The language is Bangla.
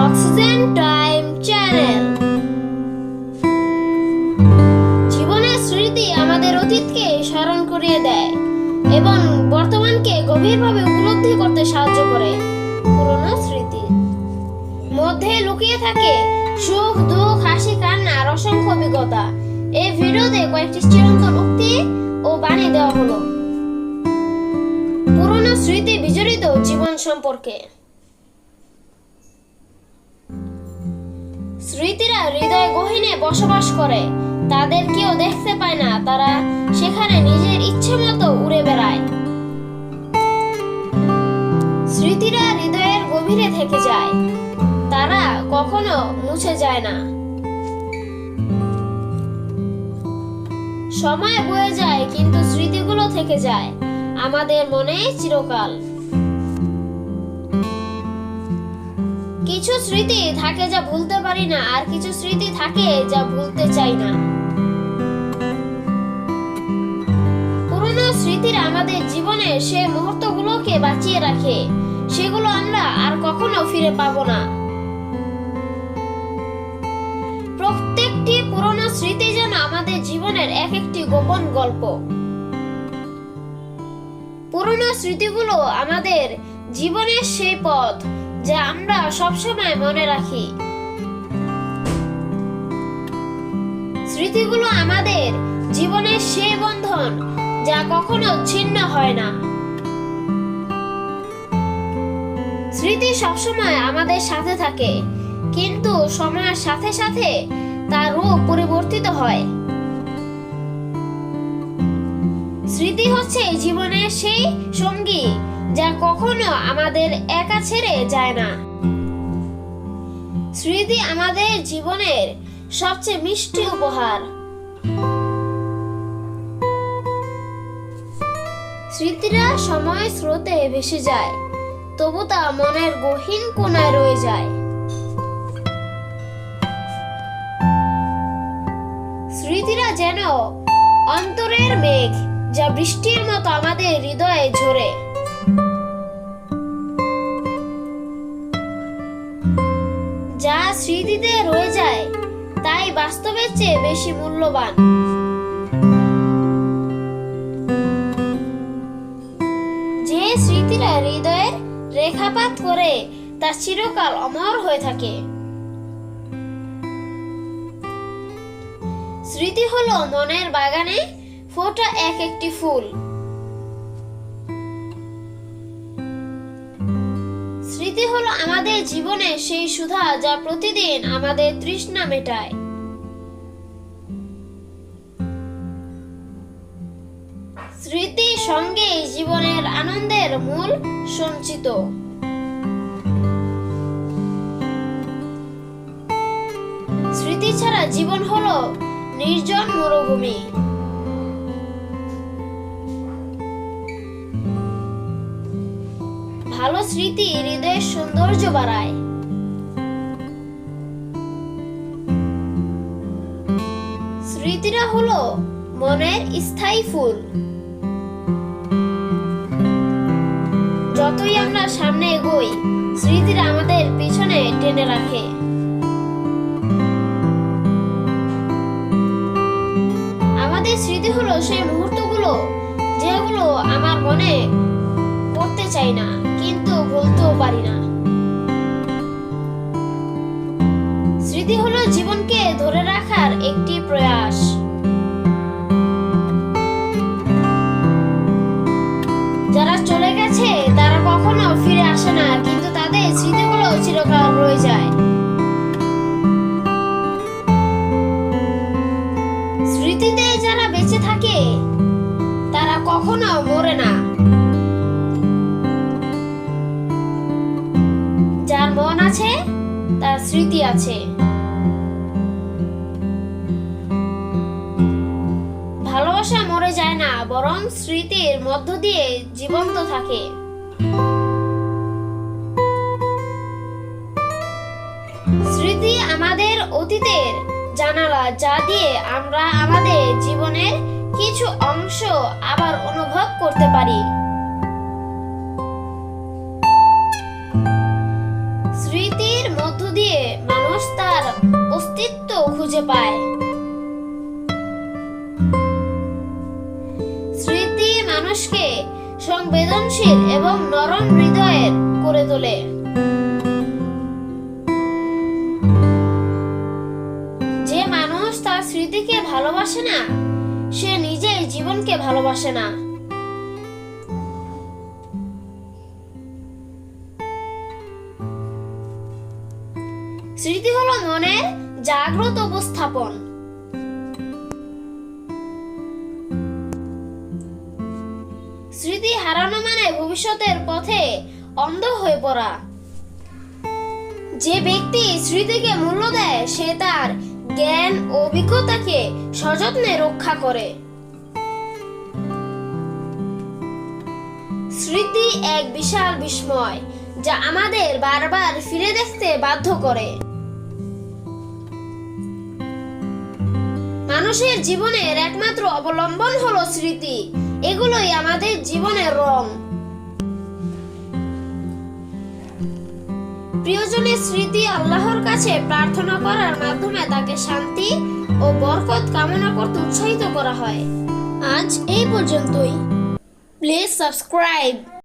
Oxygen time channel. জীবনের স্মৃতি আমাদের অতীতকে স্মরণ করিয়ে দেয় এবং বর্তমানকে গভীরভাবে উপলব্ধি করতে সাহায্য করে। পুরনো স্মৃতি মধ্যে লুকিয়ে থাকে সুখ, দুঃখ, হাসি, কান্না আর অসংখ্য অভিজ্ঞতা। এই ভিডিওতে কয়েকটি চিরন্তন উক্তি ও বাণী দেওয়া হলো পুরনো স্মৃতি বিজড়িত জীবন সম্পর্কে। স্মৃতিরা হৃদয় গহীনে বসবাস করে, তাদের কেউ দেখতে পায় না, তারা সেখানে নিজের ইচ্ছে মতো উড়ে বেড়ায়। স্মৃতিরা হৃদয়ের গভীরে থেকে যায়, তারা কখনো মুছে যায় না। সময় বয়ে যায় কিন্তু স্মৃতিগুলো থেকে যায় আমাদের মনে চিরকাল। কিছু স্মৃতি থাকে যা ভুলতে পারি না, আর কিছু স্মৃতি থাকে যা ভুলতে চাই না। পুরনো স্মৃতিরা আমাদের জীবনের সেই মুহূর্তগুলোকে বাঁচিয়ে রাখে, সেগুলো আমরা আর কখনো ফিরে পাবো না। প্রত্যেকটি পুরনো স্মৃতি যেন আমাদের জীবনের এক একটি গোপন গল্প। পুরনো স্মৃতিগুলো আমাদের জীবনের সেই পথ যা আমরা সবসময় মনে রাখি। স্মৃতিগুলো আমাদের জীবনের সেই বন্ধন যা কখনো ছিন্ন হয় না। স্মৃতি সবসময় আমাদের সাথে থাকে, কিন্তু সময়ের সাথে সাথে তার রূপ পরিবর্তিত হয়। স্মৃতি হচ্ছে জীবনের সেই সঙ্গী যা কখনো আমাদের একা ছেড়ে যায় না। স্মৃতি আমাদের জীবনের সবচেয়ে মিষ্টি উপহার। স্মৃতিরা সময় স্রোতে ভেসে যায়, তবু তা মনের গহীন কোণায় রয়ে যায়। স্মৃতিরা যেন অন্তরের মেঘ, যা বৃষ্টির মতো আমাদের হৃদয়ে ঝরে। যা স্মৃতিতে রয়ে যায় তাই বাস্তবের চেয়ে বেশি মূল্যবান। যে স্মৃতিরা হৃদয়ের রেখাপাত করে তা চিরকাল অমর হয়ে থাকে। স্মৃতি হলো মনের বাগানে ফোটা এক একটি ফুল। স্মৃতি হলো আমাদের জীবনে সেই সুধা যা প্রতিদিন আমাদের তৃষ্ণা মেটায়। স্মৃতি সঙ্গে জীবনের আনন্দের মূল সঞ্চিত। স্মৃতি ছাড়া জীবন হলো নির্জন মরুভূমি। ভালো স্মৃতি হৃদয়ের সৌন্দর্য বাড়ায়। স্মৃতিরা হলো মনের স্থায়ী ফুল। যতই আমরা সামনে এগোই, স্মৃতিরা আমাদের পিছনে টেনে রাখে। আমাদের স্মৃতি হলো সেই মুহূর্তগুলো যেগুলো আমার মনে পড়তে চাই না, কিন্তু ভুলতেও পারি না। স্মৃতি হলো জীবনকে ধরে রাখার একটি প্রয়াস। যারা চলে গেছে তারা কখনো ফিরে আসে না, কিন্তু তাদের স্মৃতিগুলো চিরকাল রয়ে যায়। স্মৃতিতে যারা বেঁচে থাকে তারা কখনো মরে না। যার মন আছে তার স্মৃতি আছে। ভালোবাসা মরে যায় না, বরং স্মৃতির মধ্য দিয়ে জীবন্ত থাকে। স্মৃতি আমাদের অতীতের জানালা, যা দিয়ে আমরা আমাদের জীবনের কিছু অংশ আবার অনুভব করতে পারি। স্মৃতির মধ্য অস্তিত্ব খুঁজে পায়। স্মৃতি মানুষকে সংবেদনশীল এবং নরম হৃদয়ের করে তোলে। যে মানুষ তার স্মৃতিকে ভালোবাসে না, সে নিজেই জীবনকে ভালোবাসে না। স্মৃতি হলো মনের জাগ্রত উপস্থাপন। স্মৃতি হারানো মানে ভবিষ্যতের পথে অন্ধ হয়ে পড়া। যে ব্যক্তি স্মৃতিকে মূল্য দেয়, সে তার জ্ঞান ও অভিজ্ঞতাকে সযত্নে রক্ষা করে। স্মৃতি এক বিশাল বিস্ময়, যা আমাদের বারবার ফিরে দেখতে বাধ্য করে। মানুষের জীবনের একমাত্র অবলম্বন হলো স্মৃতি। এগুলোই আমাদের জীবনের রং। প্রিয়জনের স্মৃতি আল্লাহর কাছে প্রার্থনা করার মাধ্যমে তাকে শান্তি ও বরকত কামনা করতে উৎসাহিত করা হয়। আজ এই পর্যন্তই। Please subscribe.